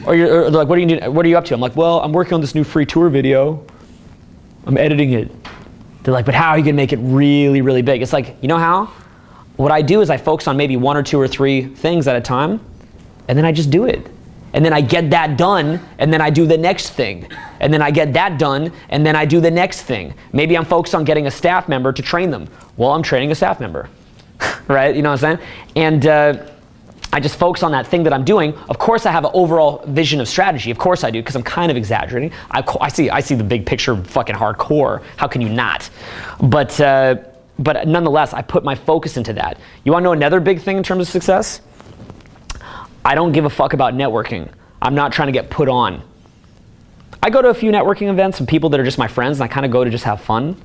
Or they're like, what are you up to? I'm like, well, I'm working on this new free tour video. I'm editing it. They're like, but how are you going to make it really, really big? It's like, you know how? What I do is I focus on maybe 1 or 2 or 3 things at a time, and then I just do it. And then I get that done, and then I do the next thing. And then I get that done, and then I do the next thing. Maybe I'm focused on getting a staff member to train them. Well, I'm training a staff member, right? You know what I'm saying? And I just focus on that thing that I'm doing. Of course, I have an overall vision of strategy. Of course I do, because I'm kind of exaggerating. I see the big picture fucking hardcore. How can you not? But nonetheless, I put my focus into that. You want to know another big thing in terms of success? I don't give a fuck about networking. I'm not trying to get put on. I go to a few networking events with people that are just my friends, and I kind of go to just have fun.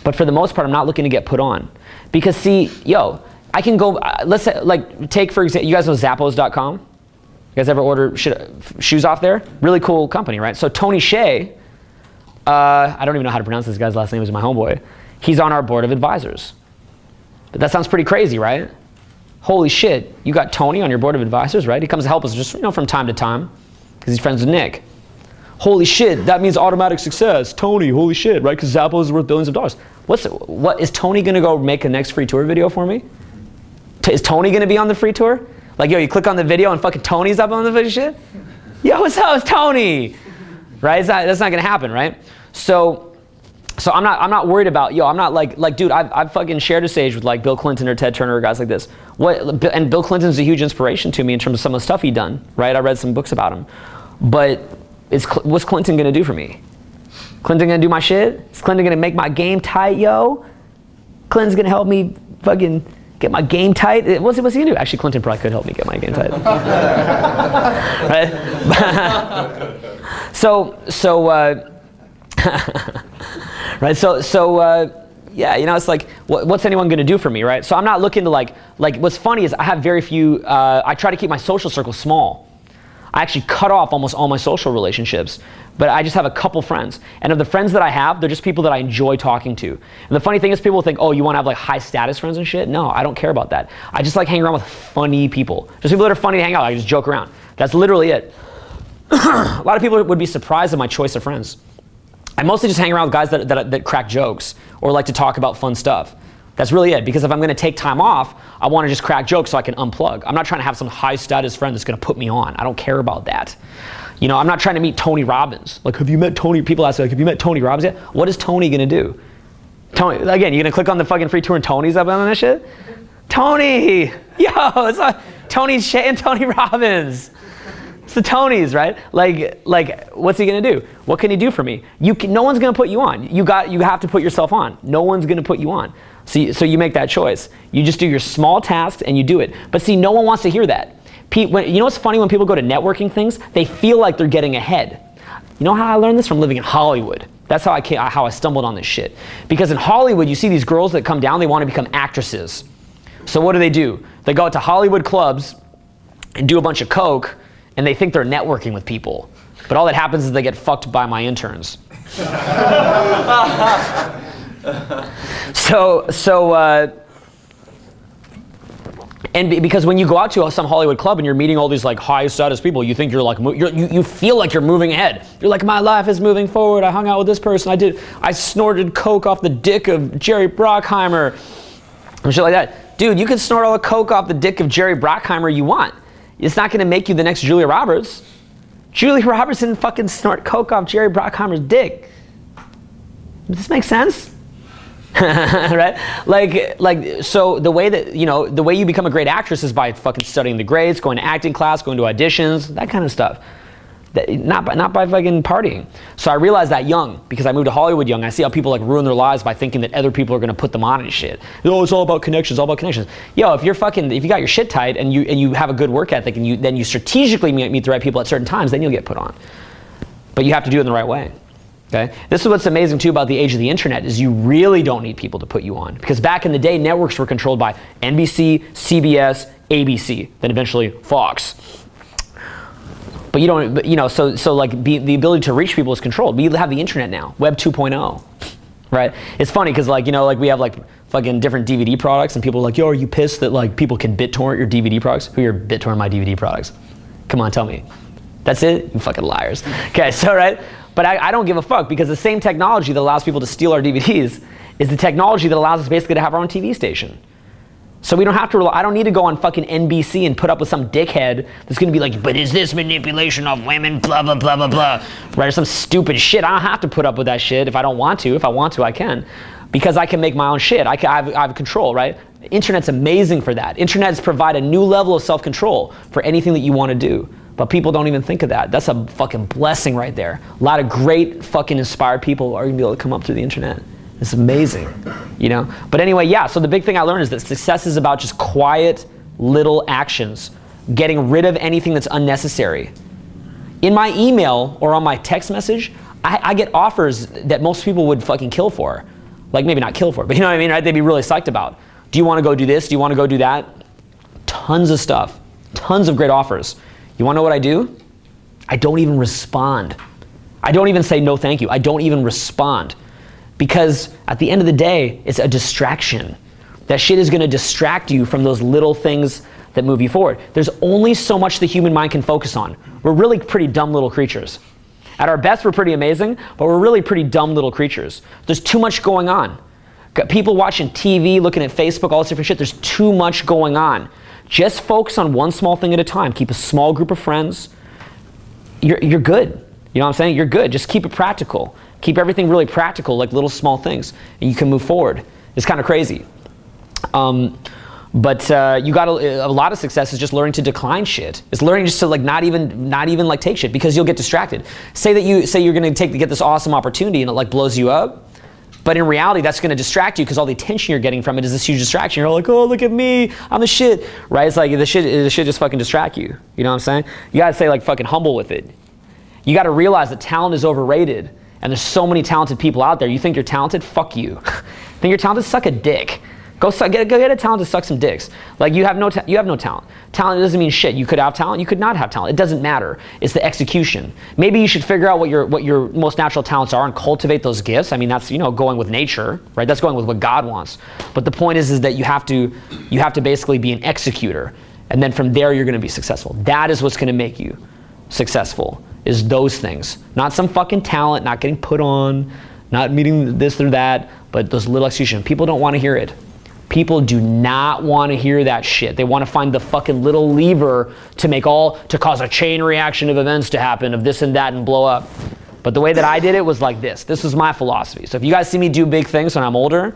But for the most part, I'm not looking to get put on. Because see, yo, I can go, let's say, like, take for example, you guys know Zappos.com? You guys ever order shoes off there? Really cool company, right? So Tony Shea, I don't even know how to pronounce this guy's last name, is my homeboy. He's on our board of advisors. But that sounds pretty crazy, right? Holy shit, you got Tony on your board of advisors, right? He comes to help us just, from time to time, because he's friends with Nick. Holy shit, that means automatic success. Tony, holy shit, right? Because Zappos is worth billions of dollars. What is Tony gonna go make a next free tour video for me? Is Tony gonna be on the free tour? Like, yo, you click on the video and fucking Tony's up on the video shit? Yo, what's up, it's Tony? Right? That's not gonna happen, right? So I'm not worried about, I'm not like dude, I've fucking shared a stage with like Bill Clinton or Ted Turner or guys like this. And Bill Clinton's a huge inspiration to me in terms of some of the stuff he'd done, right? I read some books about him. But what's Clinton gonna do for me? Clinton gonna do my shit? Is Clinton gonna make my game tight, yo? Clinton's gonna help me fucking get my game tight? What's he gonna do? Actually, Clinton probably could help me get my game tight. Right? Right, yeah, it's like, what's anyone gonna do for me, right? So I'm not looking to like what's funny is I have very few, I try to keep my social circle small. I actually cut off almost all my social relationships, but I just have a couple friends. And of the friends that I have, they're just people that I enjoy talking to. And the funny thing is people think, oh, you wanna have like high status friends and shit? No, I don't care about that. I just like hanging around with funny people. Just people that are funny to hang out, I just joke around. That's literally it. A lot of people would be surprised at my choice of friends. I mostly just hang around with guys that crack jokes or like to talk about fun stuff. That's really it, because if I'm gonna take time off, I wanna just crack jokes so I can unplug. I'm not trying to have some high status friend that's gonna put me on. I don't care about that. I'm not trying to meet Tony Robbins. Like, have you met Tony? People ask, like, have you met Tony Robbins yet? What is Tony gonna do? Tony, again, you gonna click on the fucking free tour and Tony's up on that shit? Tony, yo, it's like Tony Shea and Tony Robbins. It's the Tonys, right? Like, what's he gonna do? What can he do for me? No one's gonna put you on. You have to put yourself on. No one's gonna put you on. So you make that choice. You just do your small tasks and you do it. But see, no one wants to hear that. You know what's funny when people go to networking things? They feel like they're getting ahead. You know how I learned this? From living in Hollywood. That's how I stumbled on this shit. Because in Hollywood, you see these girls that come down, they want to become actresses. So what do? They go out to Hollywood clubs and do a bunch of coke, and they think they're networking with people. But all that happens is they get fucked by my interns. Because when you go out to some Hollywood club and you're meeting all these like high status people, you think you're like, you feel like you're moving ahead. You're like, my life is moving forward. I hung out with this person. I snorted coke off the dick of Jerry Bruckheimer and shit like that. Dude, you can snort all the coke off the dick of Jerry Bruckheimer you want. It's not gonna make you the next Julia Roberts. Julia Roberts didn't fucking snort coke off Jerry Bruckheimer's dick. Does this make sense? Right? So the way that, the way you become a great actress is by fucking studying the grades, going to acting class, going to auditions, that kind of stuff. Not by fucking partying. So I realized that young, because I moved to Hollywood young. I see how people like ruin their lives by thinking that other people are gonna put them on and shit. Oh, it's all about connections, all about connections. Yo, if you got your shit tight and you have a good work ethic and then you strategically meet the right people at certain times, then you'll get put on. But you have to do it in the right way. Okay? This is what's amazing too about the age of the internet is you really don't need people to put you on. Because back in the day, networks were controlled by NBC, CBS, ABC, then eventually Fox. But you don't, so like the ability to reach people is controlled. We have the internet now, Web 2.0, right? It's funny because we have like fucking different DVD products and people are like, yo, are you pissed that like people can BitTorrent your DVD products? Who are BitTorrent my DVD products? Come on, tell me. That's it? You fucking liars. Okay, so right? But I don't give a fuck because the same technology that allows people to steal our DVDs is the technology that allows us basically to have our own TV station. So we don't have to I don't need to go on fucking NBC and put up with some dickhead that's gonna be like, but is this manipulation of women, blah, blah, blah, blah, blah, right? Or some stupid shit. I don't have to put up with that shit if I don't want to. If I want to, I can. Because I can make my own shit. I have control, right? Internet's amazing for that. Internet's provide a new level of self-control for anything that you wanna do. But people don't even think of that. That's a fucking blessing right there. A lot of great fucking inspired people are gonna be able to come up through the internet. It's amazing, But anyway, yeah, so the big thing I learned is that success is about just quiet little actions, getting rid of anything that's unnecessary. In my email or on my text message, I get offers that most people would fucking kill for. Like maybe not kill for, but you know what I mean, right? They'd be really psyched about. Do you wanna go do this? Do you wanna go do that? Tons of stuff, tons of great offers. You wanna know what I do? I don't even respond. I don't even say no thank you. I don't even respond. Because at the end of the day, it's a distraction. That shit is gonna distract you from those little things that move you forward. There's only so much the human mind can focus on. We're really pretty dumb little creatures. At our best, we're pretty amazing, but we're really pretty dumb little creatures. There's too much going on. Got people watching TV, looking at Facebook, all this different shit. There's too much going on. Just focus on one small thing at a time. Keep a small group of friends. You're good. You know what I'm saying? You're good. Just keep it practical. Keep everything really practical, like little small things, and you can move forward. It's kind of crazy. But you got a lot of success is just learning to decline shit. It's learning just to like not even like take shit, because you'll get distracted. Say you're going to get this awesome opportunity and it like blows you up, but in reality that's going to distract you because all the attention you're getting from it is this huge distraction. You're like, oh, look at me, I'm the shit, right? It's like the shit just fucking distract you. You know what I'm saying? You got to stay like fucking humble with it. You got to realize that talent is overrated, and there's so many talented people out there. You think you're talented? Fuck you. Think you're talented? Suck a dick. Go get a talent to suck some dicks. Like you have no talent. Talent doesn't mean shit. You could have talent, you could not have talent. It doesn't matter. It's the execution. Maybe you should figure out what your most natural talents are and cultivate those gifts. I mean, that's, you know, going with nature, right? That's going with what God wants. But the point is that you have to basically be an executor, and then from there you're going to be successful. That is what's going to make you successful. Is those things. Not some fucking talent, not getting put on, not meeting this or that, but those little execution. People don't want to hear it. People do not want to hear that shit. They want to find the fucking little lever to cause a chain reaction of events to happen, of this and that, and blow up. But the way that I did it was like this. This was my philosophy. So if you guys see me do big things when I'm older,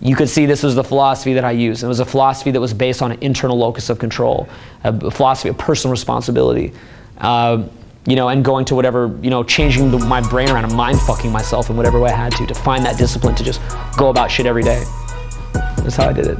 you could see this was the philosophy that I used. It was a philosophy that was based on an internal locus of control, a philosophy of personal responsibility. You know, and going to whatever, you know, changing my brain around and mind fucking myself in whatever way I had to find that discipline to just go about shit every day. That's how I did it.